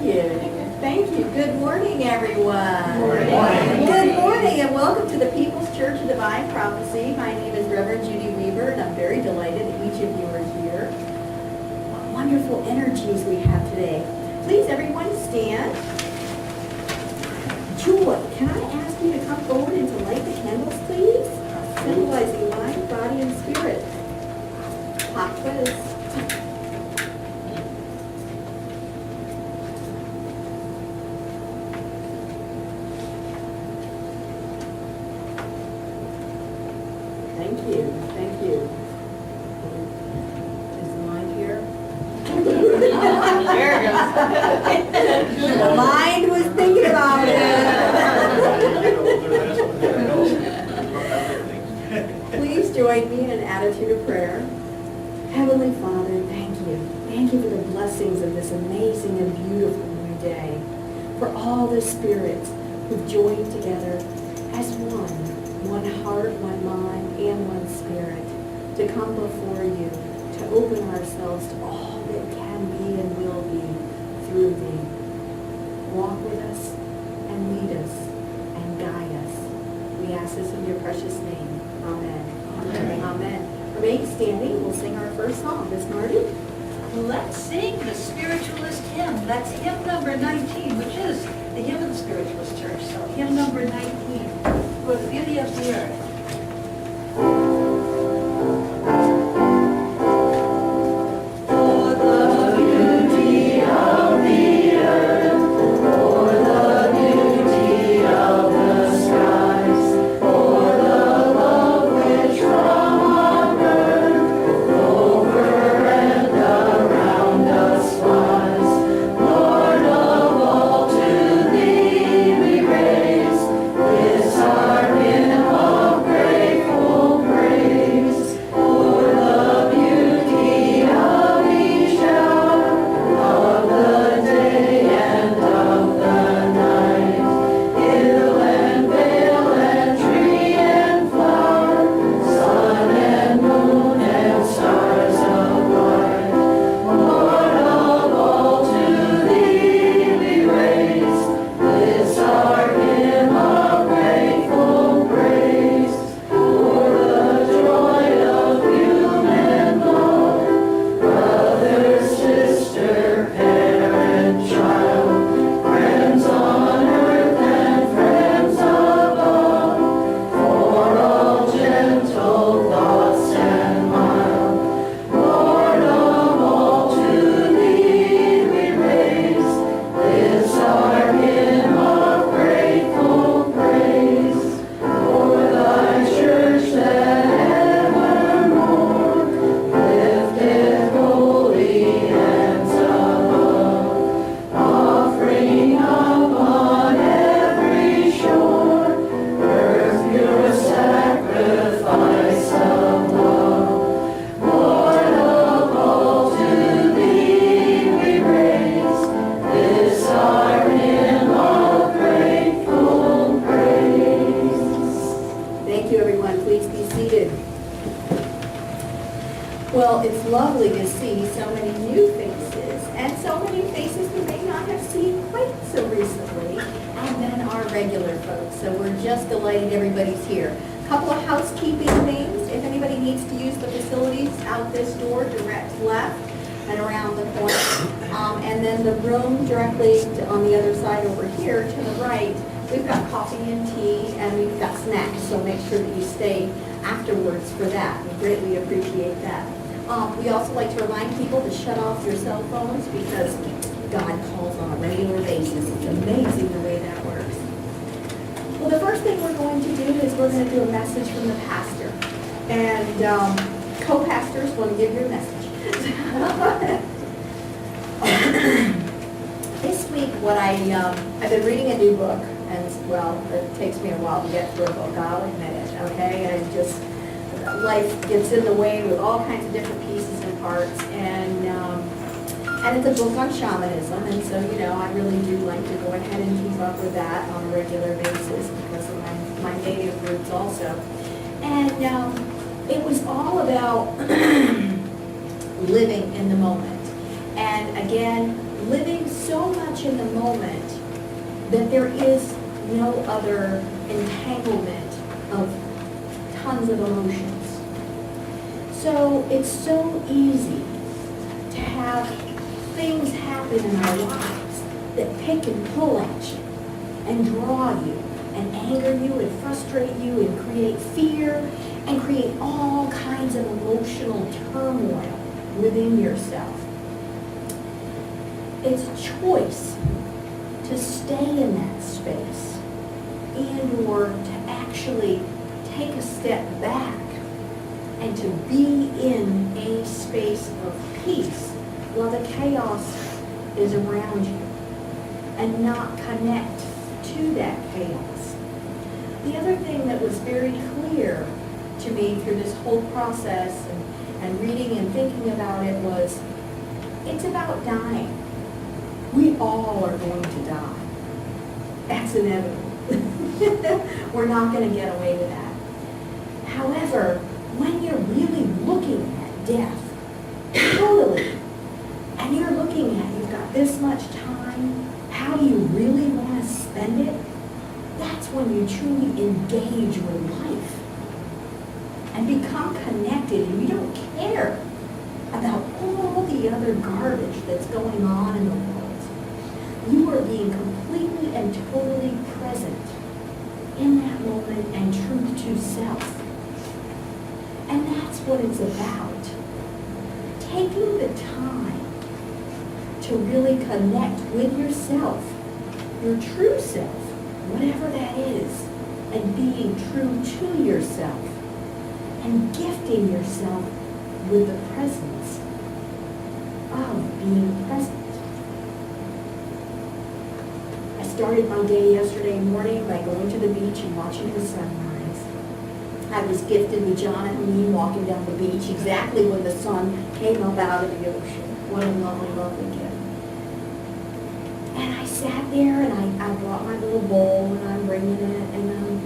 Thank you. Good morning, everyone. Good morning. Good morning, and welcome to the People's Church of Divine Prophecy. My name is Reverend Judy Weaver, and I'm very delighted that each of you are here. What wonderful energies we have today. Please, everyone, stand. Joy, can I ask you to come forward and to light the candles, please? Symbolizing mind, body, and spirit. Pop quiz. Thank you. Is the mind here? There it goes. The mind was thinking about it. Please join me in an attitude of prayer. Heavenly Father, thank you. Thank you for the blessings of this amazing and beautiful new day. For all the spirits who've joined together as one heart, one mind, and one spirit, to come before you, to open ourselves to all that can be and will be through thee. Walk with us and lead us and guide us. We ask this in your precious name. Amen. Amen. Amen. Remain standing. We'll sing our first song. Miss Marty? Let's sing the Spiritualist hymn. That's hymn number 19, which is the hymn of the Spiritualist Church. So hymn number 19, For the Beauty of the Earth. Well, it's lovely to see so many new faces, and so many faces we may not have seen quite so recently, and then our regular folks. So we're just delighted everybody's here. A couple of housekeeping things. If anybody needs to use the facilities, out this door, direct left, and around the corner. And then the room directly on the other side over here to the right, we've got coffee and tea, and we've got snacks, so make sure that you stay afterwards for that. We greatly appreciate that. We also like to remind people to shut off your cell phones because God calls on a regular basis. It's amazing the way that works. Well, the first thing we're going to do is we're going to do a message from the pastor. And co-pastors want to give your message. This week, I've been reading a new book, and well, it takes me a while to get through a book, I'll admit it, okay? And just, life gets in the way with all kinds of different pieces and parts, and it's a book on shamanism, and so, I really do like to go ahead and keep up with that on a regular basis because of my native roots also. And it was all about living in the moment. And again, living so much much in the moment that there is no other entanglement of tons of emotions. So it's so easy to have things happen in our lives that pick and pull at you and draw you and anger you and frustrate you and create fear and create all kinds of emotional turmoil within yourself. It's a choice to stay in that space and or to actually take a step back and to be in a space of peace while the chaos is around you and not connect to that chaos. The other thing that was very clear to me through this whole process and reading and thinking about it was, it's about dying. We all are going to die. That's inevitable. We're not going to get away with that. However, when you're really looking at death, totally, and you're looking at, you've got this much time, how do you really want to spend it? That's when you truly engage with life and become connected, and you don't care about all the other garbage that's going on in the world. You are being completely and totally present in that moment and truth to self. And that's what it's about. Taking the time to really connect with yourself, your true self, whatever that is, and being true to yourself, and gifting yourself with the presence of being present. I started my day yesterday morning by going to the beach and watching the sunrise. I was gifted with John and me walking down the beach exactly when the sun came up out of the ocean. What a lovely, lovely gift. And I sat there and I brought my little bowl and I'm bringing it and I'm,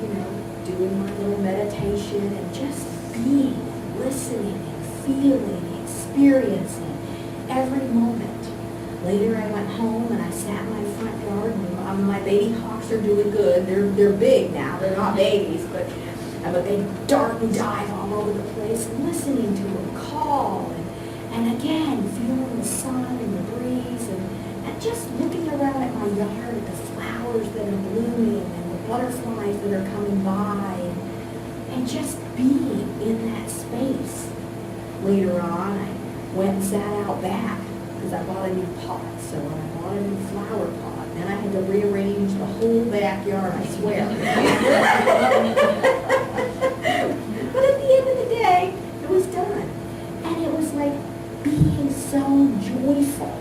doing my little meditation and just being, listening and feeling, experiencing every moment. Later I went home and I sat in my front yard and my baby hawks are doing good. They're big now, they're not babies, but they dart and dive all over the place and listening to them call and again feeling the sun and the breeze and just looking around at my yard at the flowers that are blooming and the butterflies that are coming by and just being in that space. Later on I went and sat out back because I bought a new pot, so I bought a new flower pot. Then I had to rearrange the whole backyard, I swear. But at the end of the day, it was done. And it was like being so joyful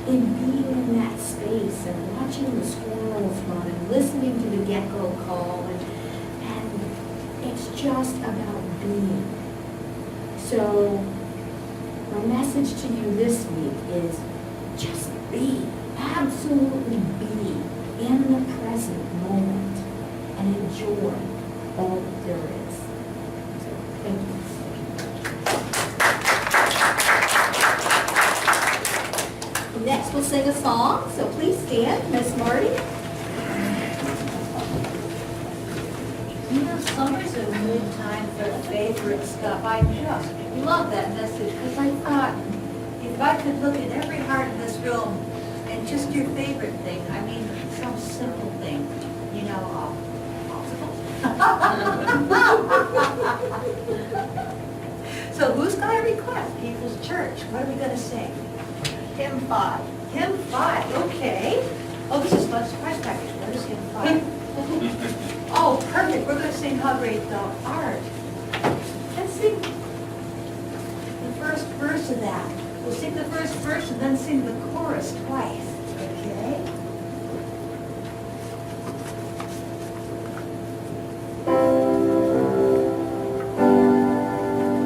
in being in that space and watching the squirrels run and listening to the gecko call. And it's just about being. So my message to you this week is just be, absolutely be in the present moment and enjoy all that there is. So, thank you. Next we'll sing a song, so please stand, Miss Marty. Summer's a good time for favorite stuff. I just love that message because I thought if I could look at every heart in this room and just your favorite thing, I mean, some simple thing, So who's got a request? People's Church. What are we going to sing? Hymn 5. Hymn 5, okay. Oh, this is my surprise package. What is hymn 5? Oh, perfect. We're going to sing How Great Thou Art. Let's sing the first verse of that. We'll sing the first verse and then sing the chorus twice. Okay?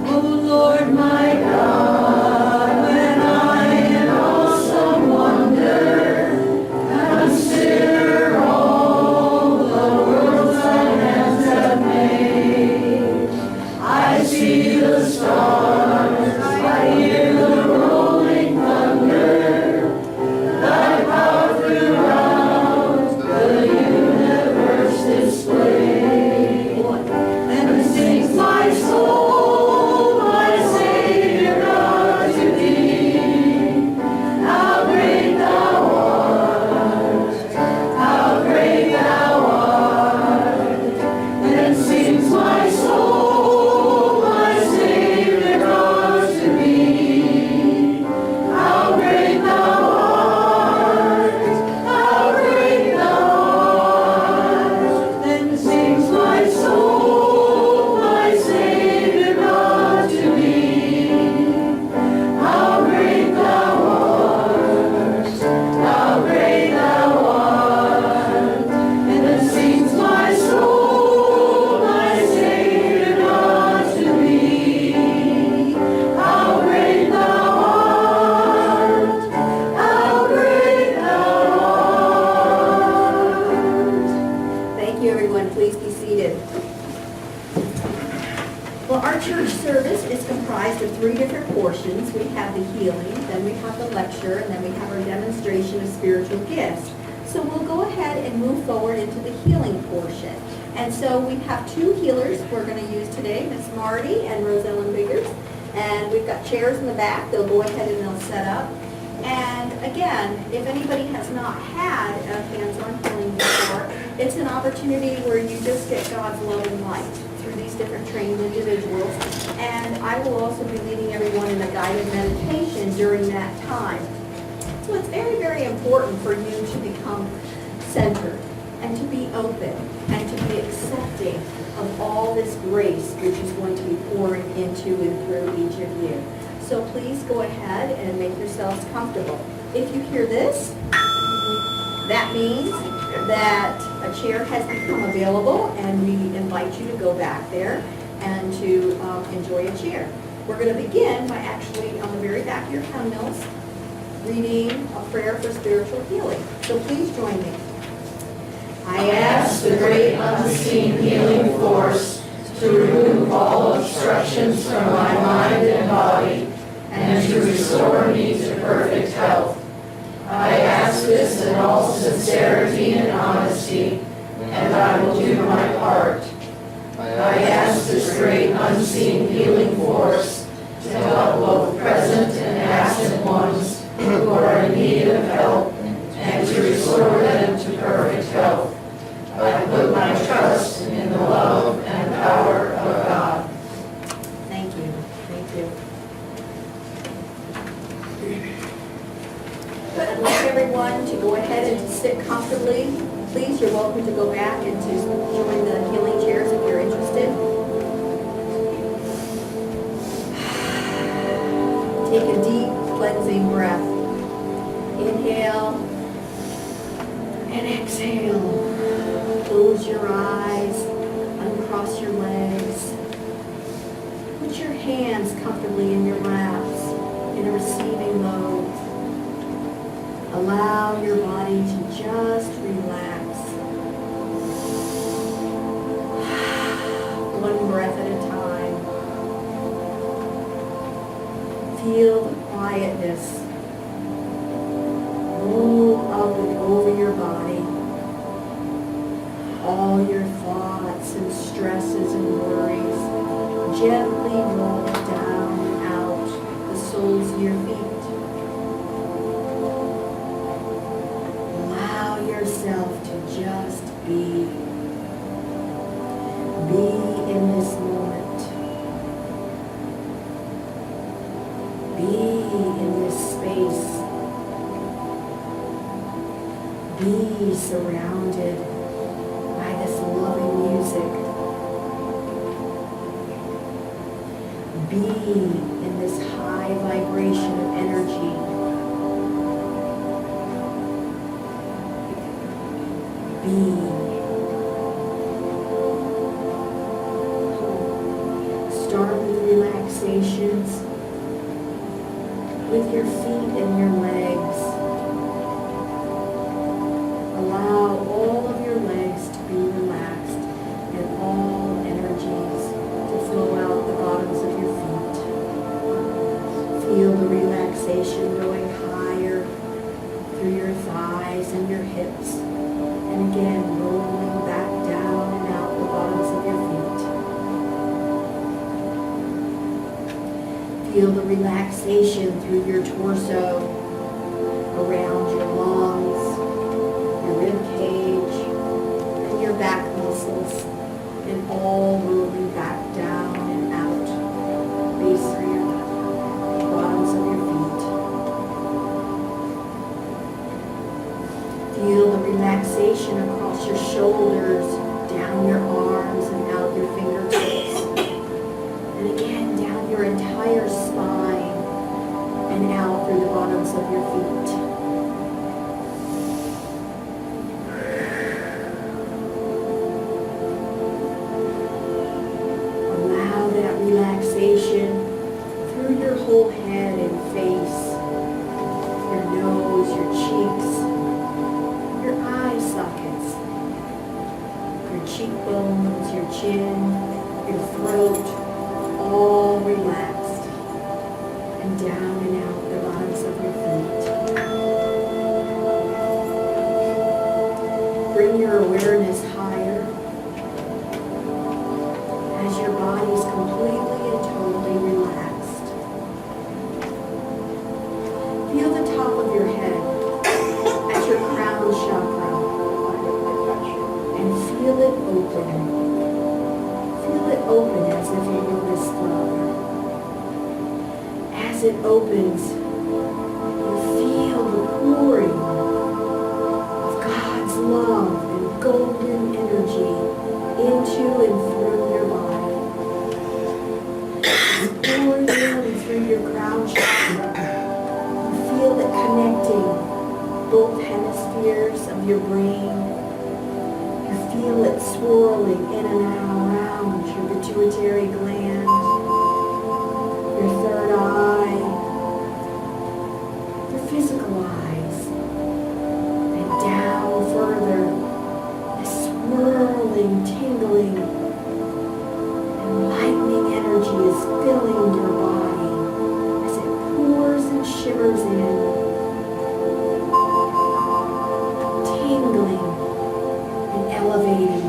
Oh, Lord, my God, when I in awesome wonder consider all the worlds thy hands have made, I see the stars, I hear the rolling thunder, the healing, then we have the lecture, and then we have our demonstration of spiritual gifts. So we'll go ahead and move forward into the healing portion. And so we have two healers we're going to use today, Miss Marty and Rosellen Biggers. And we've got chairs in the back. They'll go ahead and they'll set up. And again, if anybody has not had a hands-on healing before, it's an opportunity where you just get God's love and light through these different trained individuals. And I will also be leading everyone in a guided meditation during that time. So it's very, very important for you to become centered and to be open and to be accepting of all this grace which is going to be pouring into and through each of you. So please go ahead and make yourselves comfortable. If you hear this, that means that a chair has become available, and we invite you to go back there and to enjoy a chair. We're going to begin by actually, on the very back of your handbills, reading a prayer for spiritual healing. So please join me. I ask the great unseen healing force to remove all obstructions from my mind and body and to restore me to perfect health. I ask this in all sincerity and honesty, and I will do my part. I ask this great unseen healing force to help both present and absent ones who are in need of help and to restore them to perfect health. I put my trust in the love and power of God. Thank you. Thank you. I'd like everyone to go ahead and to sit comfortably. Please, you're welcome to go back and to join the healing chairs if you're interested. Take a deep cleansing breath. Inhale and exhale. Close your eyes, uncross your legs. Put your hands comfortably in your laps in a receiving mode. Allow your body to just relax. One breath at a time. Feel the quietness roll up and over your body. All your thoughts and stresses and worries gently roll down and out the soles of your feet. Allow yourself to just be. Be in this moment. Be in this space. Be surrounded by this loving music. Be in this high vibration of energy. Start with relaxations with your feet and your legs. Allow all of your legs to be relaxed and all energies to flow out the bottoms of your feet. Feel the relaxation going higher through your thighs and your hips, and again rolling back down and out the bottoms of your feet. Feel the relaxation through your torso, around your lungs, your rib cage, and your back muscles, and all rolling back down and out, base through your bottoms of your feet. Feel the relaxation across your shoulders, down your arms, and out your fingertips. And again, down your entire spine, and out through the bottoms of your feet. Allow that relaxation through your whole head and face, your nose, your cheeks, your eye sockets, your cheekbones, your chin, your throat, all relaxed. And down and out the bottoms of your feet. Bring your awareness higher as your body is completely and totally relaxed. Feel the top of your head at your crown chakra and feel it open. Feel it open as if it were this flower. As it opens, you feel the pouring of God's love and golden energy into and through your body. It's pouring in through your crown chakra. You feel it connecting both hemispheres of your brain. You feel it swirling in and out around your pituitary gland, your third eye, your physical eyes, and down further, this swirling, tingling, enlightening energy is filling your body as it pours and shimmers in, tingling and elevating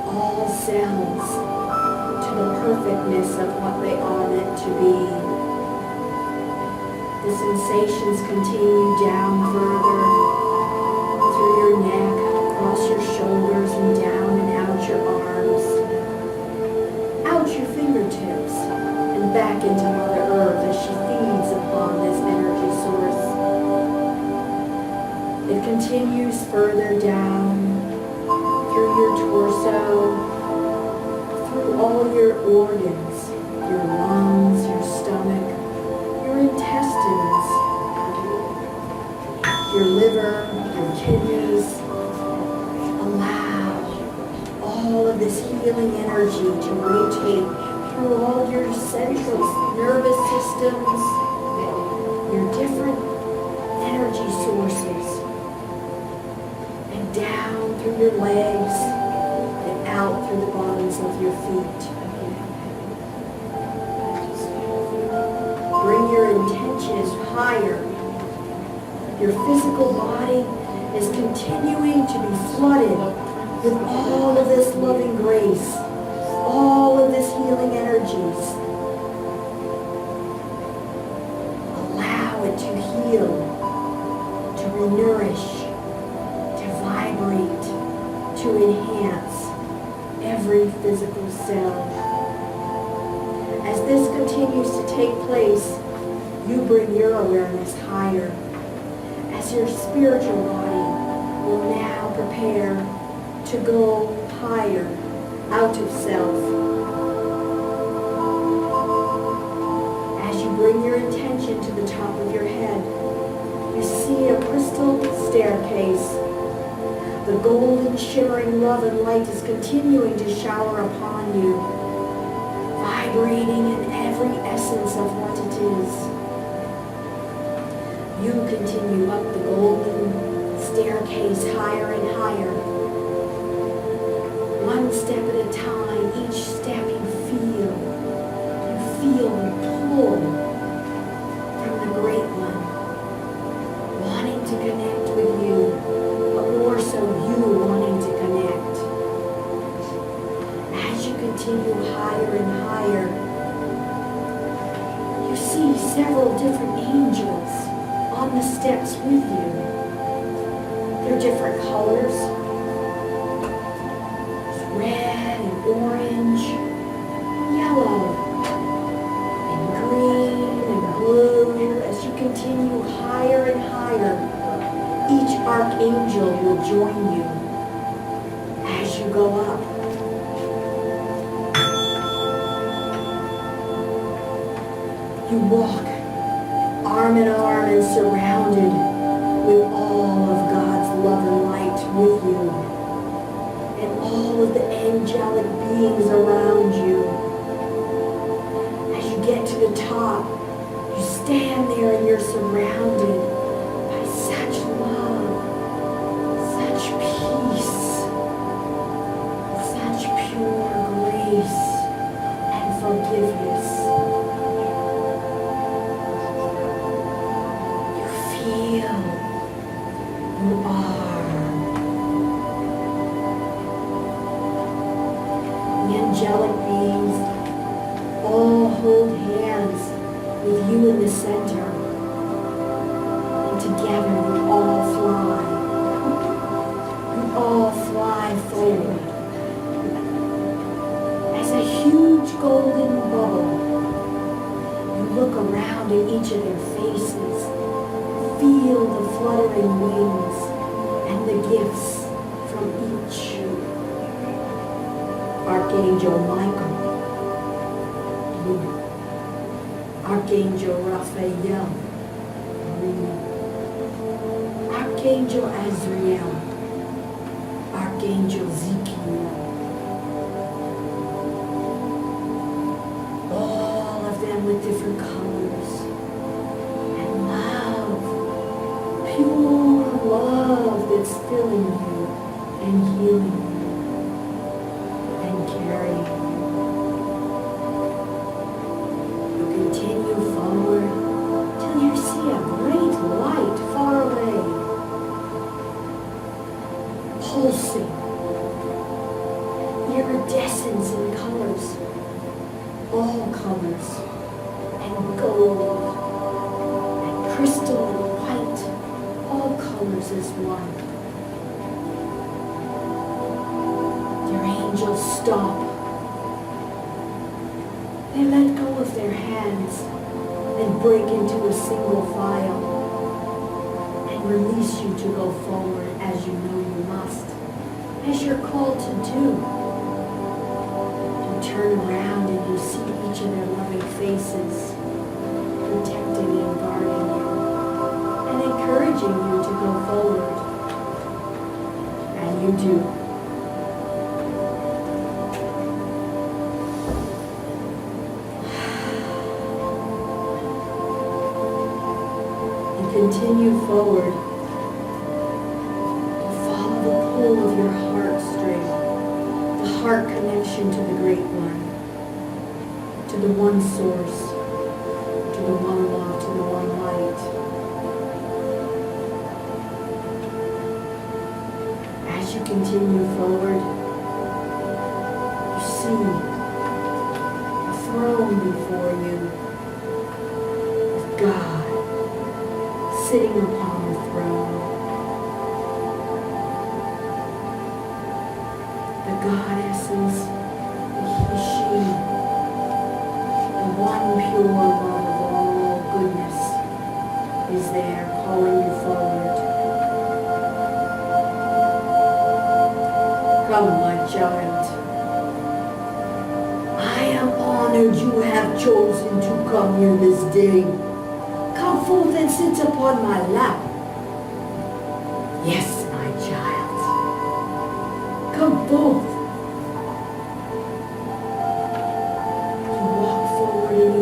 all cells to the perfectness of what they are meant to be. The sensations continue down further through your neck, across your shoulders, and down and out your arms, out your fingertips, and back into Mother Earth as she feeds upon this energy source. It continues further down through your torso, through all your organs, your lungs, your stomach, your intestines, your liver, your kidneys. Allow all of this healing energy to rotate through all your central nervous systems, your different energy sources, and down through your legs and out through the bottoms of your feet. Bring your intention higher. Your physical body is continuing to be flooded with all of this loving grace, all of this healing energies. Allow it to heal, to renourish, to vibrate, to enhance every physical cell. As this continues to take place, you bring your awareness higher, as your spiritual body will now prepare to go higher, out of self. As you bring your intention to the top of your head, you see a crystal staircase. The golden shimmering love and light is continuing to shower upon you, vibrating in every essence of what it is. You continue up the golden staircase higher and higher. One step at a time, each step you feel the pull from the Great One, wanting to connect with you, but more so you wanting to connect. As you continue higher and higher, you see several different angels on the steps with you. They're different colors. There's red and orange, and yellow, and green and blue. As you continue higher and higher, each archangel will join you as you go up. You walk arm in arm and surrounded with all of God's love and light with you, and all of the angelic beings around you. As you get to the top, you stand there and you're surrounded by such love, such peace, such pure grace and forgiveness. You are. The angelic beings all hold hands with you in the center. And together you all fly. You all fly forward. As a huge golden bubble, you look around at each of their faces. Feel the fluttering wings and the gifts from each. Archangel Michael, blue. Archangel Raphael, green. Archangel Azrael, Archangel Ezekiel. All of them with different colors. And love, pure love that's filling you and healing you and carrying you. You continue forward till you see a great light far away, pulsing, iridescence in colors, all colors, and gold, and crystal and white, all colors as one. Your angels stop. They let go of their hands and break into a single file and release you to go forward as you know you must, as you're called to do. You turn around and you see each of their loving faces, protecting and guarding you and encouraging you to go forward. And you do. Continue forward. Follow the pull of your heartstring, the heart connection to the Great One, to the one source, to the one love, to the one light. As you continue forward, you see a throne before you with God sitting upon the throne. The goddesses, the he, she, the one pure love of all goodness is there calling you forward. Come, my child. I am honored you have chosen to come here this day. Come forth and sit upon my lap. Yes, my child. Come forth. You walk forward and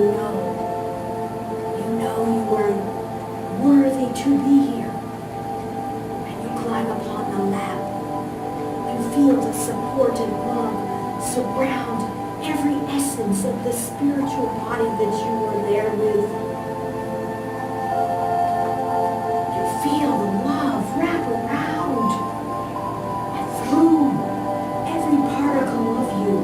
you know you are worthy to be here. And you climb upon the lap. You feel the support and love surround every essence of the spiritual body that you were there with. Feel the love wrap around and through every particle of you.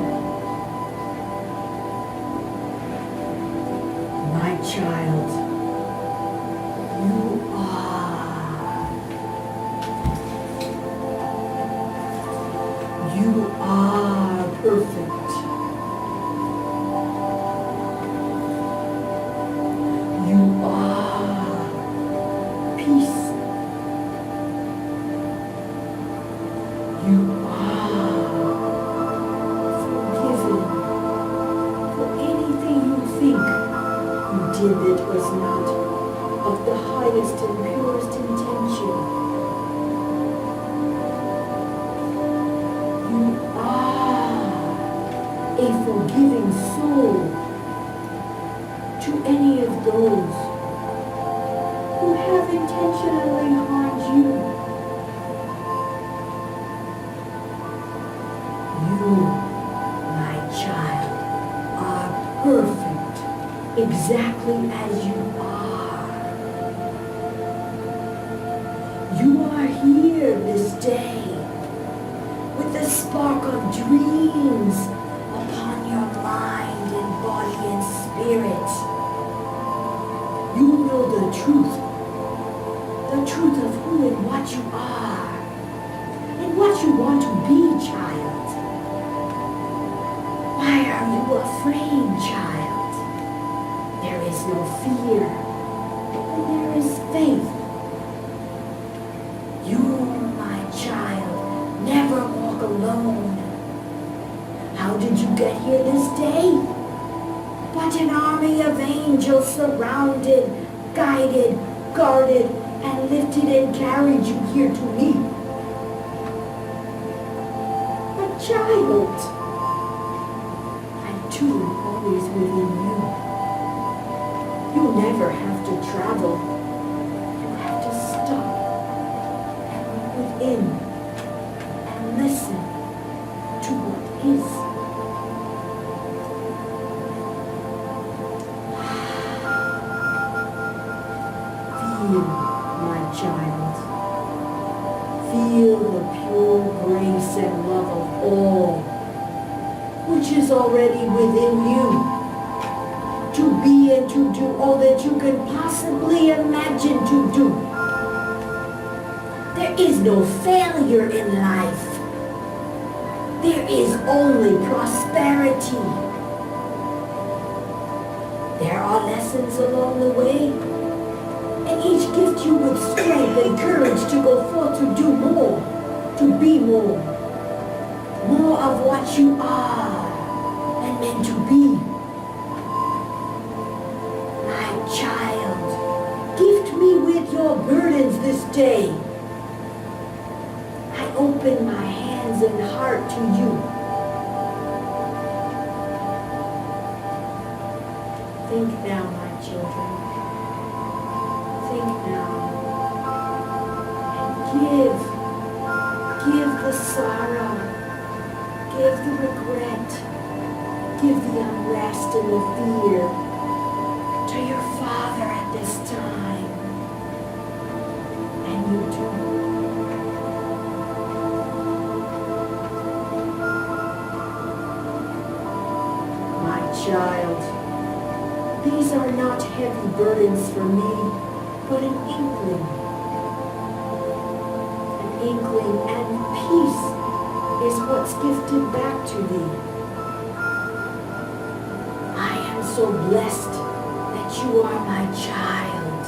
My child, you are perfect. You are peace. You are forgiven for anything you think you did that was not of the highest and purest intention. You are a forgiving soul to any of those who have intentionally harmed you. You, my child, are perfect exactly as you are. You are here day with the spark of dreams upon your mind and body and spirit. You know the truth of who and what you are, and what you want to be, child. Why are you afraid, child? There is no fear, and there is faith. You, my child, never walk alone. How did you get here this day? But an army of angels surrounded, guided, guarded, and lifted and carried you here to me. A child, and two are always within you. You never have to travel. You have to stop and look within and listen to what is. Feel, my child. Feel the pure grace and love of all which is already within you, to be and to do all that you can possibly imagine to do. There is no failure in life. There is only prosperity. There are lessons along the way, and each gift you with strength and courage to go forth to do more, to be more of what you are and meant to be. My child, gift me with your burdens this day. I open my hands and heart to you. Think now, my children. Think now. And give the sorrow, give the regret, give the unrest and the fear to your Father at this time. And you too. My child, these are not heavy burdens for me, but an inkling. An inkling, and peace is what's gifted back to me. I am so blessed that you are my child.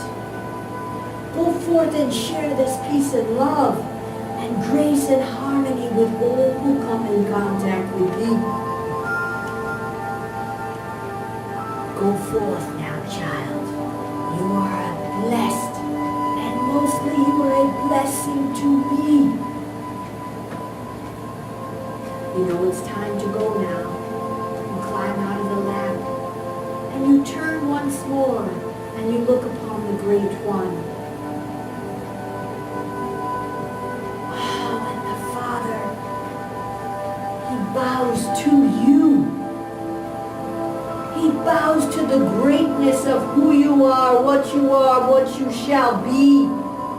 Go forth and share this peace and love and grace and harmony with all who come in contact with you. Go forth now, child. You are blessed, and mostly you are a blessing to me. You know it's time to go now. You climb out of the lap, and you turn once more, and you look upon the Great One. Oh, and the Father, He bows to you. He bows to the greatness of who you are, what you shall be,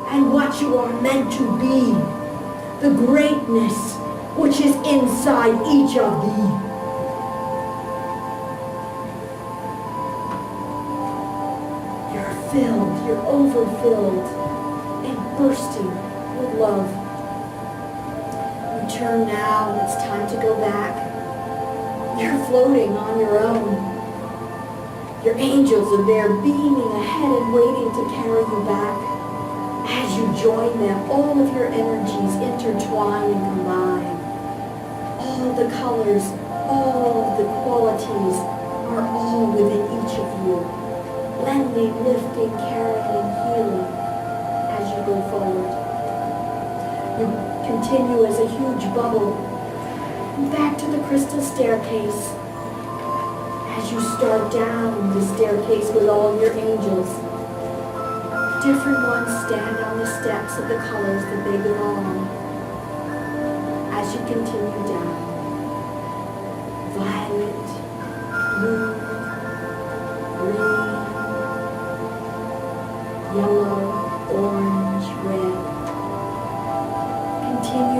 and what you are meant to be. The greatness which is inside each of thee. You're filled, you're overfilled, and bursting with love. You turn now, and it's time to go back. You're floating on your own. Your angels are there beaming ahead and waiting to carry you back. As you join them, all of your energies intertwine and combine. All the colors, all the qualities are all within each of you, blending, lifting, carrying, and healing as you go forward. You continue as a huge bubble back to the crystal staircase. As you start down the staircase with all your angels, different ones stand on the steps of the colors that they belong. As you continue down, violet, blue, green, yellow, orange, red.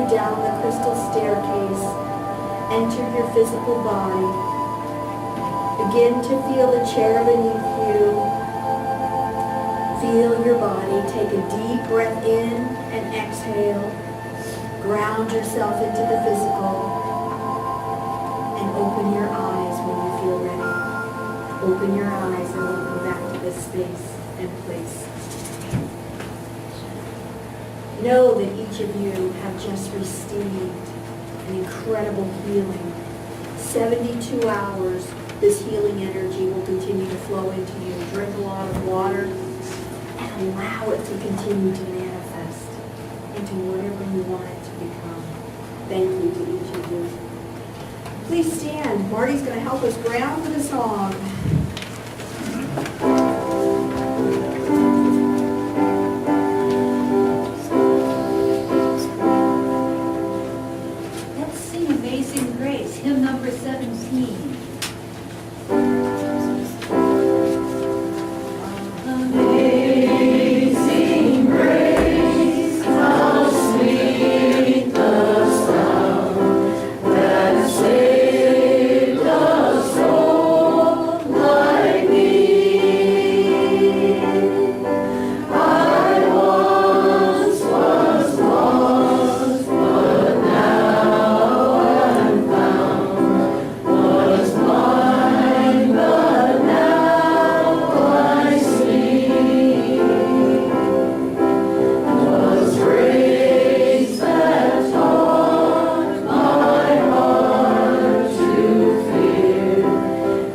down the crystal staircase, enter your physical body. Begin to feel the chair beneath you. Feel your body. Take a deep breath in and exhale. Ground yourself into the physical. And open your eyes when you feel ready. Open your eyes and welcome back to this space and place. Know that each of you have just received an incredible healing. 72 hours, this healing energy will continue to flow into you. Drink a lot of water and allow it to continue to manifest into whatever you want it to become. Thank you to each of you. Please stand. Marty's going to help us ground with a song. Let's sing Amazing Grace, hymn number 17. Amazing grace, how sweet the sound that saved a soul like me. I once was lost, but now I'm found. Was blind, but now I see. 'Twas grace that taught my heart to fear,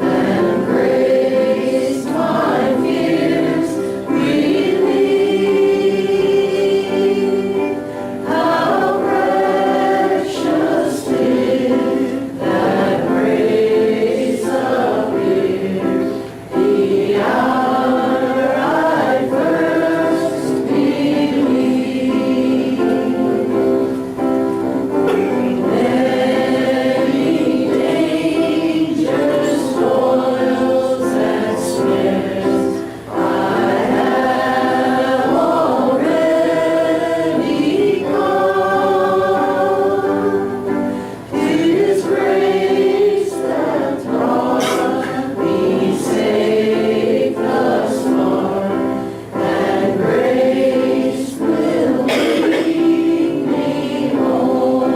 and grace my fears relieved. How precious did that grace appear the hour I first believed. Many dangers, toils, and snares I have already come. 'Tis grace that brought me safe thus far, and grace will lead me home.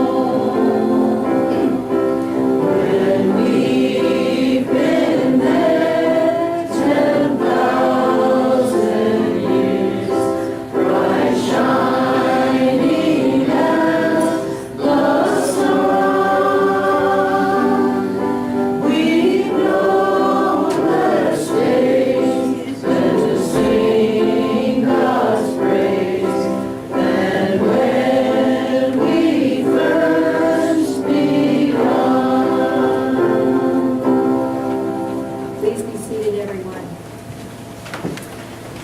When we've been there 10,000 years, bright shining as the sun, we've no less days than to sing God's praise than when we first begun. Please be seated, everyone.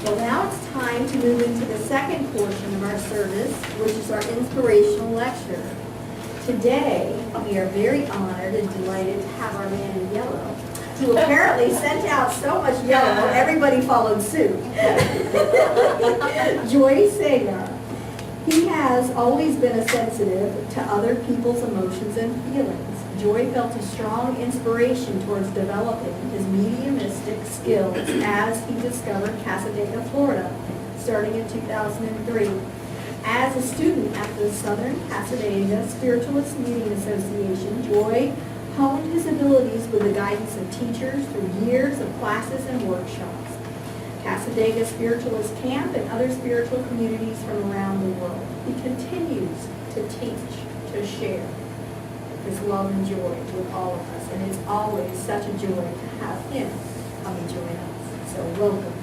Well, now it's time to move into the second portion of our service, which is our inspirational lecture. Today, we are very honored and delighted to have our man in yellow, who apparently sent out so much yellow, everybody followed suit. Sagar. He has always been a sensitive to other people's emotions and feelings. Joy felt a strong inspiration towards developing his mediumistic skills as he discovered Cassadaga, Florida, starting in 2003. As a student at the Southern Cassadaga Spiritualist Meeting Association, Joy honed his abilities with the guidance of teachers through years of classes and workshops. Cassadaga Spiritualist Camp and other spiritual communities from around the world. He continues to teach, to share his love and joy with all of us, and it's always such a joy to have him come and join us. So welcome.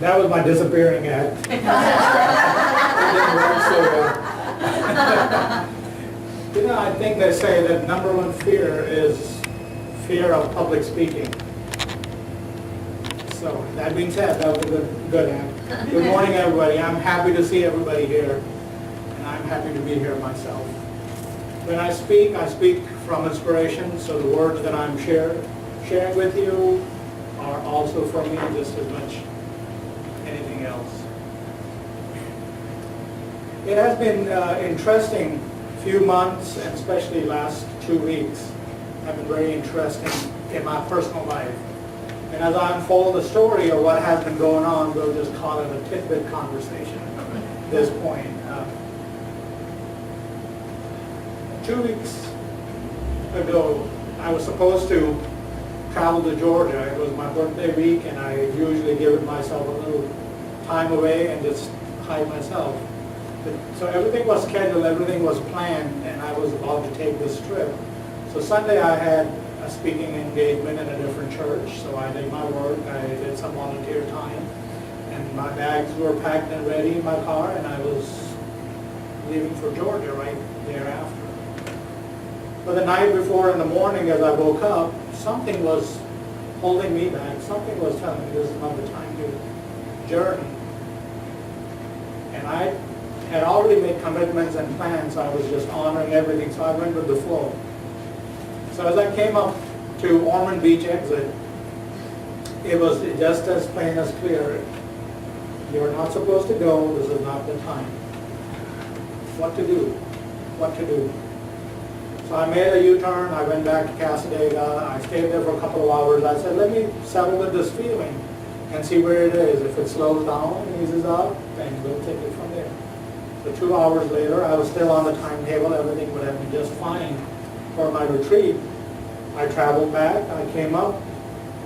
That was my disappearing act. It didn't work so well. You know, I think they say that number one fear is fear of public speaking. So, that being said, that was a good act. Good morning, everybody. I'm happy to see everybody here, and I'm happy to be here myself. When I speak from inspiration, so the words that I'm sharing with you are also for me just as much anything else. It has been interesting few months, and especially last 2 weeks, have been very interesting in my personal life. And as I unfold the story of what has been going on, we'll just call it a tidbit conversation at this point. 2 weeks ago, I was supposed to travel to Georgia. It was my birthday week, and I usually give myself a little time away and just hide myself. So everything was scheduled, everything was planned, and I was about to take this trip. So Sunday I had a speaking engagement in a different church, so I did my work, I did some volunteer time, and my bags were packed and ready in my car, and I was leaving for Georgia right thereafter. But the night before in the morning as I woke up, something was holding me back, something was telling me this is not the time to journey. And I had already made commitments and plans, so I was just honoring everything, so I went with the flow. So as I came up to Ormond Beach exit, it was just as plain as clear. You're not supposed to go, this is not the time. What to do? What to do? So I made a U-turn, I went back to Cassadaga, I stayed there for a couple of hours. I said, let me settle with this feeling and see where it is. If it slows down, eases up, then we'll take it from there. So 2 hours later, I was still on the timetable, everything would have been just fine for my retreat. I traveled back, I came up,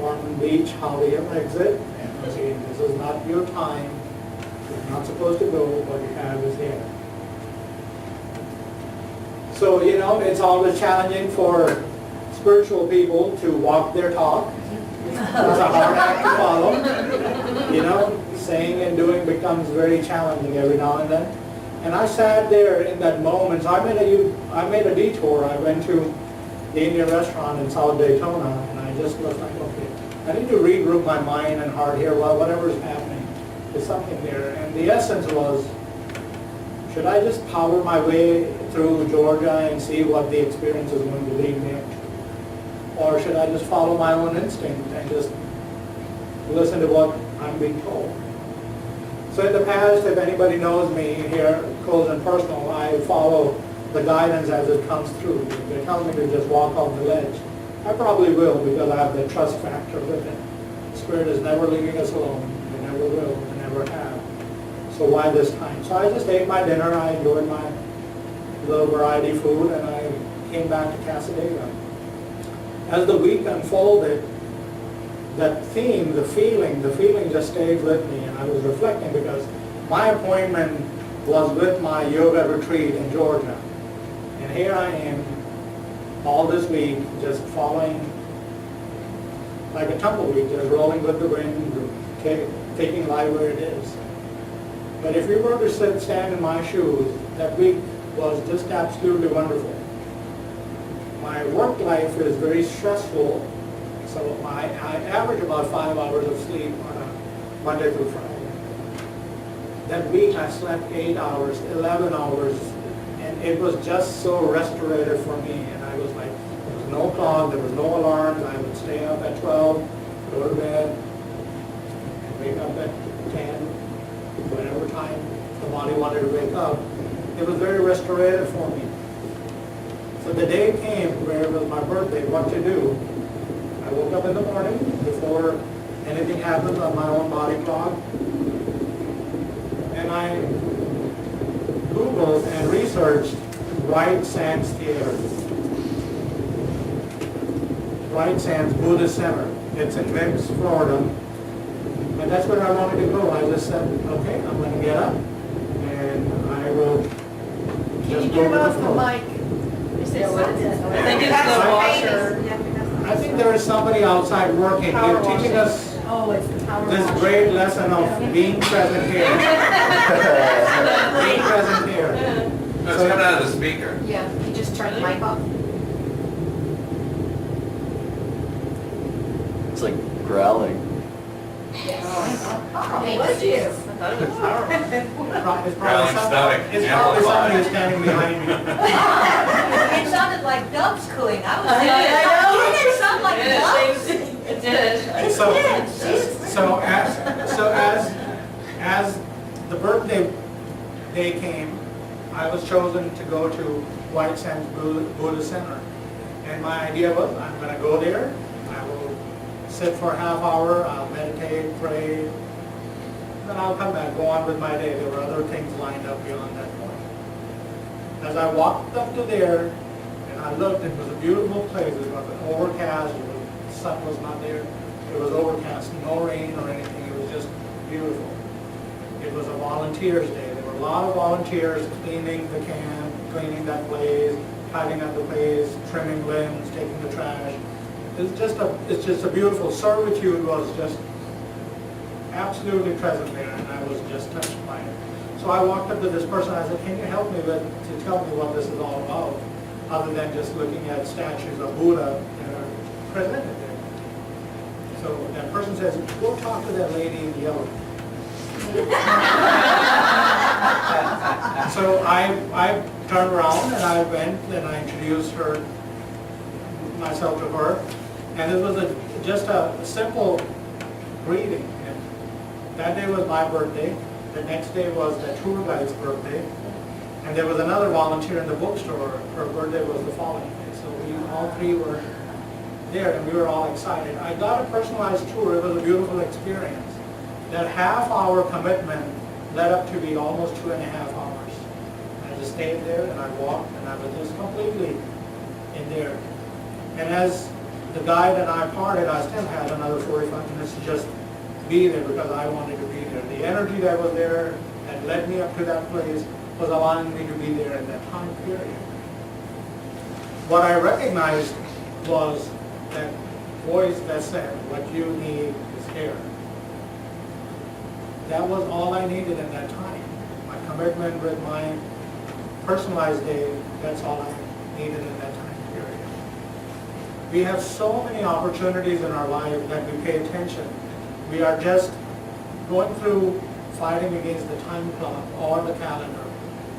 Ormond Beach, Holiday Inn exit, and I said, this is not your time, you're not supposed to go, what you have is here. So, you know, it's always challenging for spiritual people to walk their talk. It's a hard act to follow. You know, saying and doing becomes very challenging every now and then. And I sat there in that moment. So I made a detour. I went to the Indian restaurant in South Daytona, and I just was like, okay, I need to regroup my mind and heart here. Well, whatever's happening, there's something there. And the essence was, should I just power my way through Georgia and see what the experience is going to lead me up to? Or should I just follow my own instinct and just listen to what I'm being told? So in the past, if anybody knows me here, close and personal, I follow the guidance as it comes through. If they tell me to just walk off the ledge, I probably will, because I have the trust factor with it. Spirit is never leaving us alone. They never will, they never have. So why this time? So I just ate my dinner, I enjoyed my little variety food, and I came back to Cassadaga. As the week unfolded, that theme, the feeling just stayed with me, and I was reflecting because my appointment was with my yoga retreat in Georgia. And here I am, all this week, just following like a tumbleweed, just rolling with the wind, taking life where it is. But if you were to stand in my shoes, that week was just absolutely wonderful. My work life is very stressful, so I average about 5 hours of sleep on a Monday through Friday. That week I slept 8 hours, 11 hours, and it was just so restorative for me. And I was like, there was no clock, there was no alarms. I would stay up at 12, go to bed, and wake up at 10, whatever time the body wanted to wake up. It was very restorative for me. So the day came where it was my birthday, what to do. I woke up in the morning before anything happened on my own body clock, and I Googled and researched Bright Sands Theater. Bright Sands Buddhist Center. It's in Memphis, Florida. And that's where I wanted to go. I just said, okay, I'm going to get up, and I will just go with the flow. I think it's the washer. I think there is somebody outside working here teaching us Oh, it's the power this wash. great lesson of being present here. Being present here. No, it's coming out of the speaker. Yeah, you just turn the mic off. It's like growling. Thank you. you. Growling stomach. It's probably somebody who's standing behind me. It sounded like doves cooing. I was thinking, it sounded like doves. day came, I was chosen to go to White Sands Buddhist Center. And my idea was, I'm going to go there, I will sit for a half hour, I'll meditate, pray, then I'll come back, go on with my day. There were other things lined up beyond that point. As I walked up to there, and I looked, it was a beautiful place. It was overcast, the sun was not there. It was overcast, no rain or anything. It was just beautiful. It was a volunteers day. There were a lot of volunteers cleaning the camp, cleaning that place, tidying up the place, trimming limbs, taking the trash. It's just a beautiful servitude was just absolutely present there, and I was just touched by it. So I walked up to this person, I said, can you help me to tell me what this is all about, other than just looking at statues of Buddha that are presented there. So that person says, go talk to that lady in yellow. So I turned around and I went and I introduced myself to her, and it was just a simple greeting. And that day was my birthday. The next day was the tour guide's birthday, and there was another volunteer in the bookstore. Her birthday was the following day, so we all three were there, and we were all excited. I got a personalized tour. It was a beautiful experience. That half-hour commitment led up to be almost 2.5 hours. I just stayed there, and I walked, and I was just completely in there. And as the guide and I parted, I still had another 45 minutes to just be there because I wanted to be there. The energy that was there that led me up to that place was allowing me to be there in that time period. What I recognized was that voice that said, what you need is here. That was all I needed in that time. My commitment with my personalized day, that's all I needed in that time period. We have so many opportunities in our life that we pay attention. We are just going through fighting against the time clock or the calendar,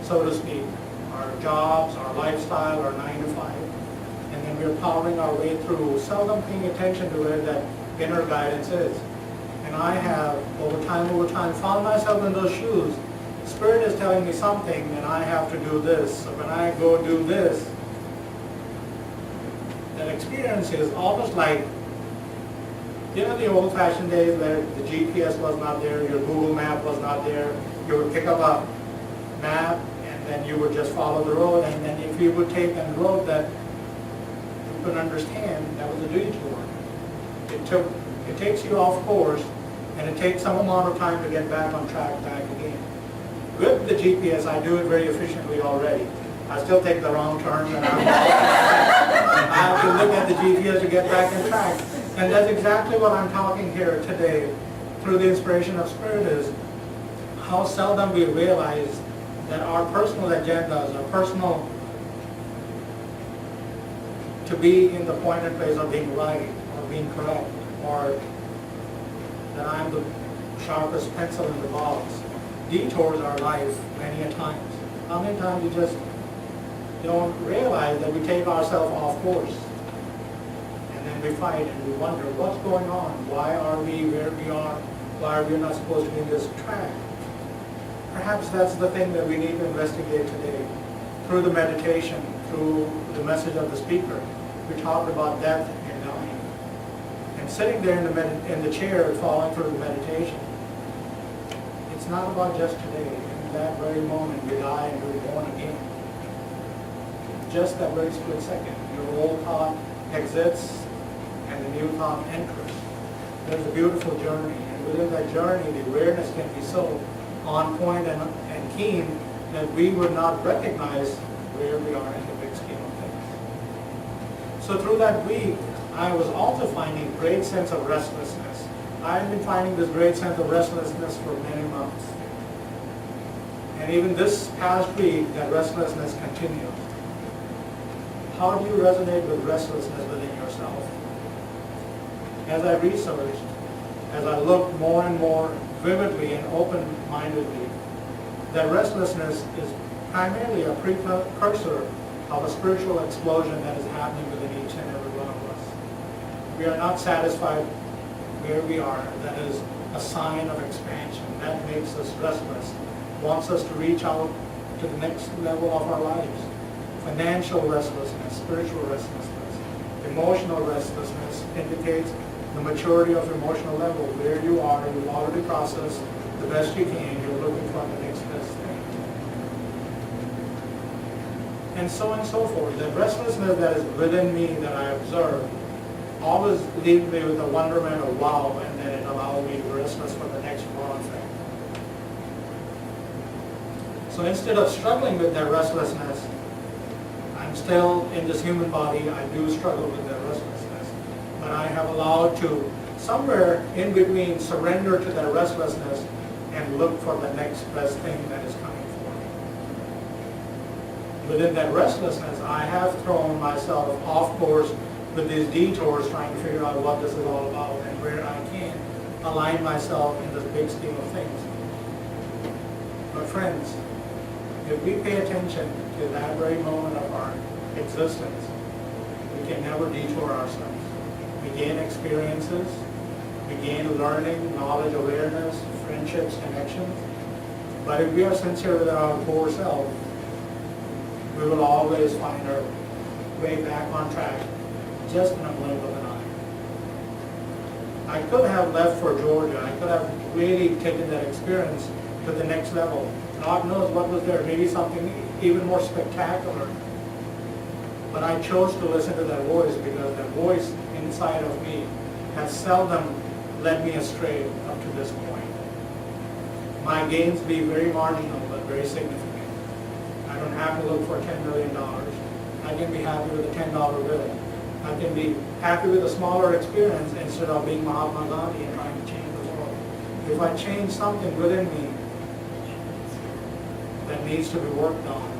so to speak. Our jobs, our lifestyle, our 9 to 5. And then we're powering our way through, seldom paying attention to where that inner guidance is. And I have, over time, found myself in those shoes. Spirit is telling me something, and I have to do this. So when I go do this, that experience is almost like, you know, the old-fashioned days where the GPS was not there, your Google map was not there. You would pick up a map, and then you would just follow the road. And then if you would take a road that you could understand, that was a detour. It takes you off course, and it takes some amount of time to get back on track back again. With the GPS, I do it very efficiently already. I still take the wrong turns, and I have to look at the GPS to get back on track. And that's exactly what I'm talking here today through the inspiration of Spirit is how seldom we realize that our personal agendas, our personal to be in the point and place of being right or being correct, or that I'm the sharpest pencil in the box, detours our life many a times. How many times you just don't realize that we take ourselves off course? And we fight and we wonder, what's going on? Why are we where we are? Why are we not supposed to be in this track? Perhaps that's the thing that we need to investigate today. Through the meditation, through the message of the speaker, we talked about death and dying. And sitting there in the chair following through the meditation, it's not about just today. In that very moment, we die and we're born again. Just that very split second. Your old thought exits, and the new thought enters. There's a beautiful journey, and within that journey, the awareness can be so on point and keen that we would not recognize where we are in the big scheme of things. So through that week, I was also finding a great sense of restlessness. I've been finding this great sense of restlessness for many months. And even this past week, that restlessness continues. How do you resonate with restlessness within yourself? As I researched, as I looked more and more vividly and open-mindedly, that restlessness is primarily a precursor of a spiritual explosion that is happening within each and every one of us. We are not satisfied where we are. That is a sign of expansion. That makes us restless. wants us to reach out to the next level of our lives. Financial restlessness, spiritual restlessness, emotional restlessness indicates the maturity of emotional level. Where you are, you've already processed the best you can, you're looking for the next best thing. And so forth. The restlessness that is within me that I observe always leaves me with a wonderment of wow, and then it allows me to be restless for the next wrong thing. So instead of struggling with that restlessness, I'm still in this human body, I do struggle with that restlessness. But I have allowed to, somewhere in between, surrender to that restlessness and look for the next best thing that is coming for me. Within that restlessness, I have thrown myself off course with these detours, trying to figure out what this is all about and where I can align myself in this big scheme of things. But friends, if we pay attention to that very moment of our existence, we can never detour ourselves. We gain experiences, we gain learning, knowledge, awareness, friendships, connections. But if we are sincere with our core self, we will always find our way back on track just in a blink of an eye. I could have left for Georgia. I could have really taken that experience to the next level. God knows what was there, maybe something even more spectacular. But I chose to listen to that voice because that voice inside of me has seldom led me astray up to this point. My gains be very marginal but very significant. I don't have to look for $10 million. I can be happy with a $10 bill. I can be happy with a smaller experience instead of being Mahatma Gandhi and trying to change the world. If I change something within me that needs to be worked on,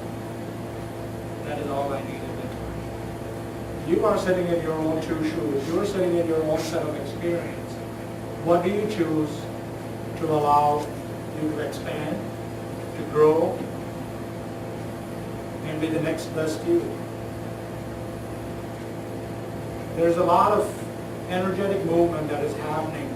that is all I need at that time. You are sitting in your own two shoes. You are sitting in your own set of experience. What do you choose to allow you to expand, to grow, and be the next best you? There's a lot of energetic movement that is happening,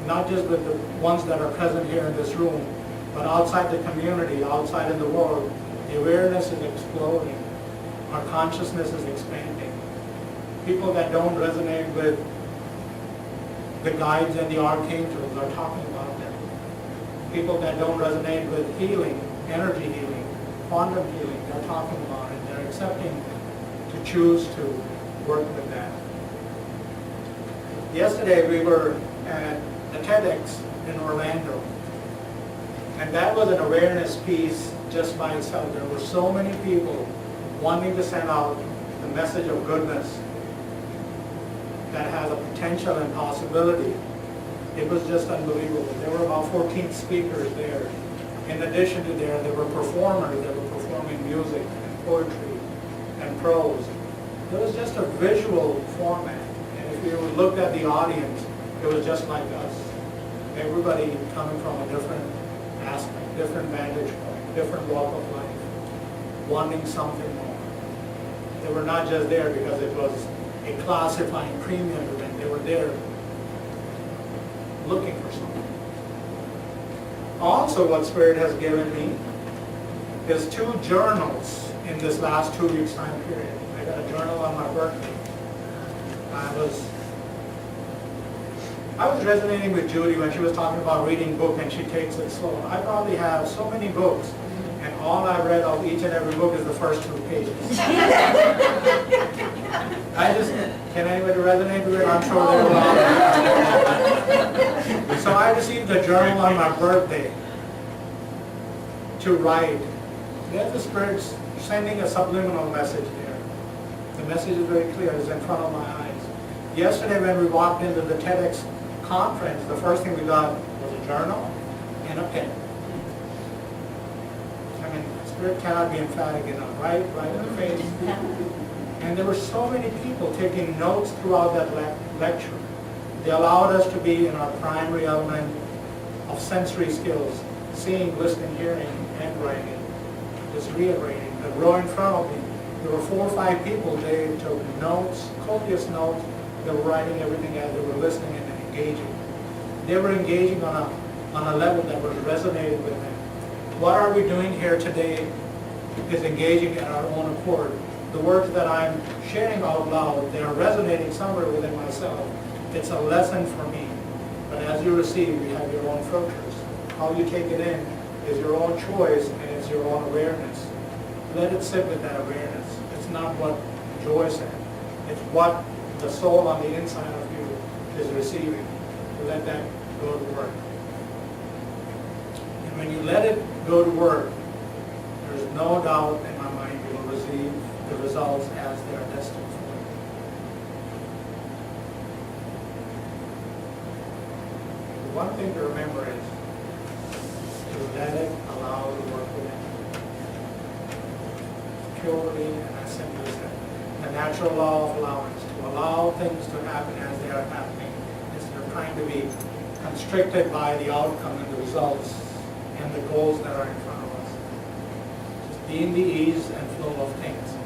not just with the ones that are present here in this room, but outside the community, outside in the world. The awareness is exploding. Our consciousness is expanding. People that don't resonate with the guides and the archangels are talking about them. People that don't resonate with healing, energy healing, quantum healing, they're talking about it. They're accepting to choose to work with that. Yesterday we were at the TEDx in Orlando, and that was an awareness piece just by itself. There were so many people wanting to send out the message of goodness that has a potential and possibility. It was just unbelievable. There were about 14 speakers there. In addition to there were performers that were performing music and poetry and prose. It was just a visual format. And if you looked at the audience, it was just like us. Everybody coming from a different aspect, different vantage point, different walk of life, wanting something more. They were not just there because it was a classifying premium event. They were there looking for something. Also, what Spirit has given me is 2 journals in this last 2 weeks time period. I got a journal on my birthday. I was resonating with Judy when she was talking about reading book and she takes it slow. I probably have so many books, and all I read of each and every book is the first 2 pages. Can anybody resonate with it? I'm sure there are. So I received a journal on my birthday to write. There's the Spirit's sending a subliminal message there. The message is very clear. It's in front of my eyes. Yesterday when we walked into the TEDx conference, the first thing we got was a journal and a pen. I mean, Spirit cannot be emphatic enough, right? Right in the face. And there were so many people taking notes throughout that lecture. They allowed us to be in our primary element of sensory skills, seeing, listening, hearing, handwriting, just reiterating. The row in front of me, there were 4 or 5 people. They took notes, copious notes. They were writing everything as they were listening and engaging. They were engaging on a level that was resonating with them. what are we doing here today is engaging in our own accord. The words that I'm sharing out loud, they are resonating somewhere within myself. It's a lesson for me. But as you receive, you have your own filters. How you take it in is your own choice and it's your own awareness. Let it sit with that awareness. It's not what Joy said. It's what the soul on the inside of you is receiving. Let that go to work. And when you let it go to work, there's no doubt in my mind you will receive the results as they are destined for you. The one thing to remember is to let it allow to work within you. Purely and as simply as that. The natural law of allowance, to allow things to happen as they are happening, instead of trying to be constricted by the outcome and the results and the goals that are in front of us. Just be in the ease and flow of things.